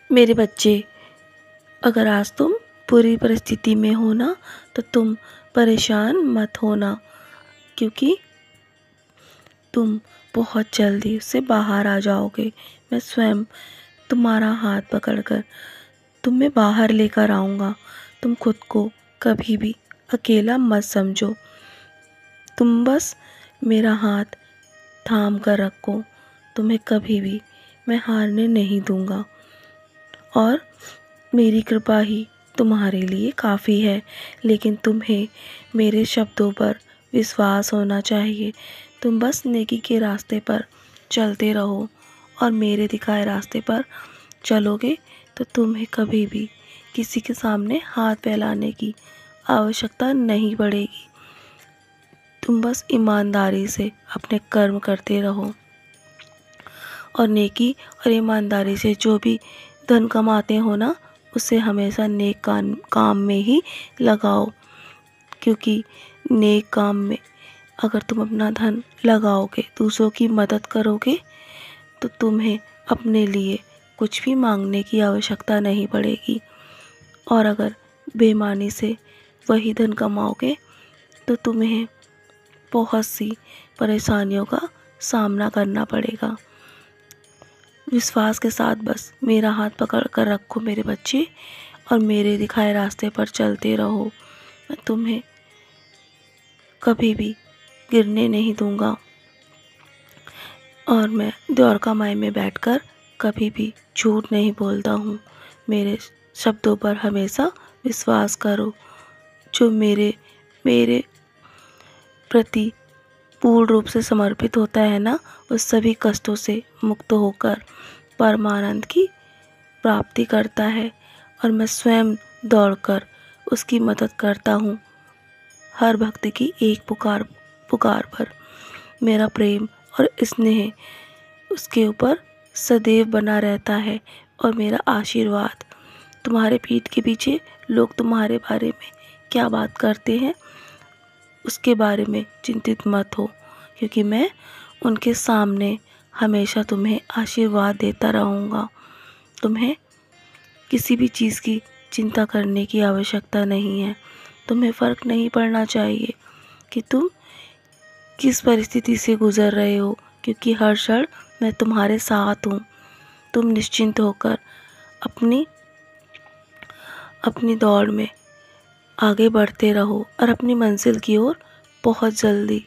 मेरे बच्चे, अगर आज तुम बुरी परिस्थिति में हो ना, तो तुम परेशान मत होना, क्योंकि तुम बहुत जल्दी उससे बाहर आ जाओगे। मैं स्वयं तुम्हारा हाथ पकड़कर तुम्हें बाहर लेकर आऊँगा। तुम खुद को कभी भी अकेला मत समझो। तुम बस मेरा हाथ थाम कर रखो। तुम्हें कभी भी मैं हारने नहीं दूँगा, और मेरी कृपा ही तुम्हारे लिए काफ़ी है। लेकिन तुम्हें मेरे शब्दों पर विश्वास होना चाहिए। तुम बस नेकी के रास्ते पर चलते रहो, और मेरे दिखाए रास्ते पर चलोगे तो तुम्हें कभी भी किसी के सामने हाथ फैलाने की आवश्यकता नहीं पड़ेगी। तुम बस ईमानदारी से अपने कर्म करते रहो, और नेकी और ईमानदारी से जो भी धन कमाते हो ना, उसे हमेशा नेक काम में ही लगाओ। क्योंकि नेक काम में अगर तुम अपना धन लगाओगे, दूसरों की मदद करोगे, तो तुम्हें अपने लिए कुछ भी मांगने की आवश्यकता नहीं पड़ेगी। और अगर बेईमानी से वही धन कमाओगे, तो तुम्हें बहुत सी परेशानियों का सामना करना पड़ेगा। विश्वास के साथ बस मेरा हाथ पकड़ कर रखो मेरे बच्चे, और मेरे दिखाए रास्ते पर चलते रहो। मैं तुम्हें कभी भी गिरने नहीं दूंगा, और मैं द्वारका माई में बैठकर कभी भी झूठ नहीं बोलता हूँ। मेरे शब्दों पर हमेशा विश्वास करो। जो मेरे प्रति पूर्ण रूप से समर्पित होता है ना, उस सभी कष्टों से मुक्त होकर परमानंद की प्राप्ति करता है। और मैं स्वयं दौड़कर उसकी मदद करता हूँ। हर भक्त की एक पुकार पर मेरा प्रेम और स्नेह उसके ऊपर सदैव बना रहता है। और मेरा आशीर्वाद, तुम्हारे पीठ के पीछे लोग तुम्हारे बारे में क्या बात करते हैं, उसके बारे में चिंतित मत हो, क्योंकि मैं उनके सामने हमेशा तुम्हें आशीर्वाद देता रहूँगा। तुम्हें किसी भी चीज़ की चिंता करने की आवश्यकता नहीं है। तुम्हें फ़र्क नहीं पड़ना चाहिए कि तुम किस परिस्थिति से गुज़र रहे हो, क्योंकि हर क्षण मैं तुम्हारे साथ हूँ। तुम निश्चिंत होकर अपनी दौड़ में आगे बढ़ते रहो, और अपनी मंजिल की ओर बहुत जल्दी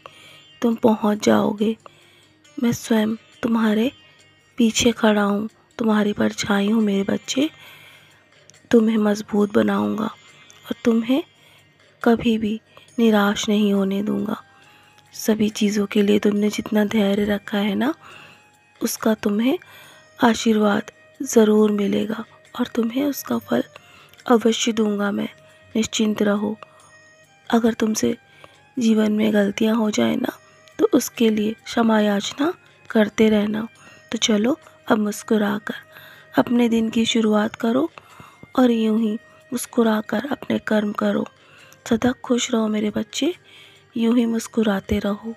तुम पहुँच जाओगे। मैं स्वयं तुम्हारे पीछे खड़ा हूँ, तुम्हारी परछाई हूँ मेरे बच्चे। तुम्हें मजबूत बनाऊंगा, और तुम्हें कभी भी निराश नहीं होने दूंगा। सभी चीज़ों के लिए तुमने जितना धैर्य रखा है ना, उसका तुम्हें आशीर्वाद ज़रूर मिलेगा, और तुम्हें उसका फल अवश्य दूंगा मैं। निश्चिंत रहो। अगर तुमसे जीवन में गलतियां हो जाए ना, तो उसके लिए क्षमा याचना करते रहना। तो चलो अब मुस्कुराकर अपने दिन की शुरुआत करो, और यूं ही मुस्कुराकर अपने कर्म करो। सदा खुश रहो मेरे बच्चे, यूं ही मुस्कुराते रहो।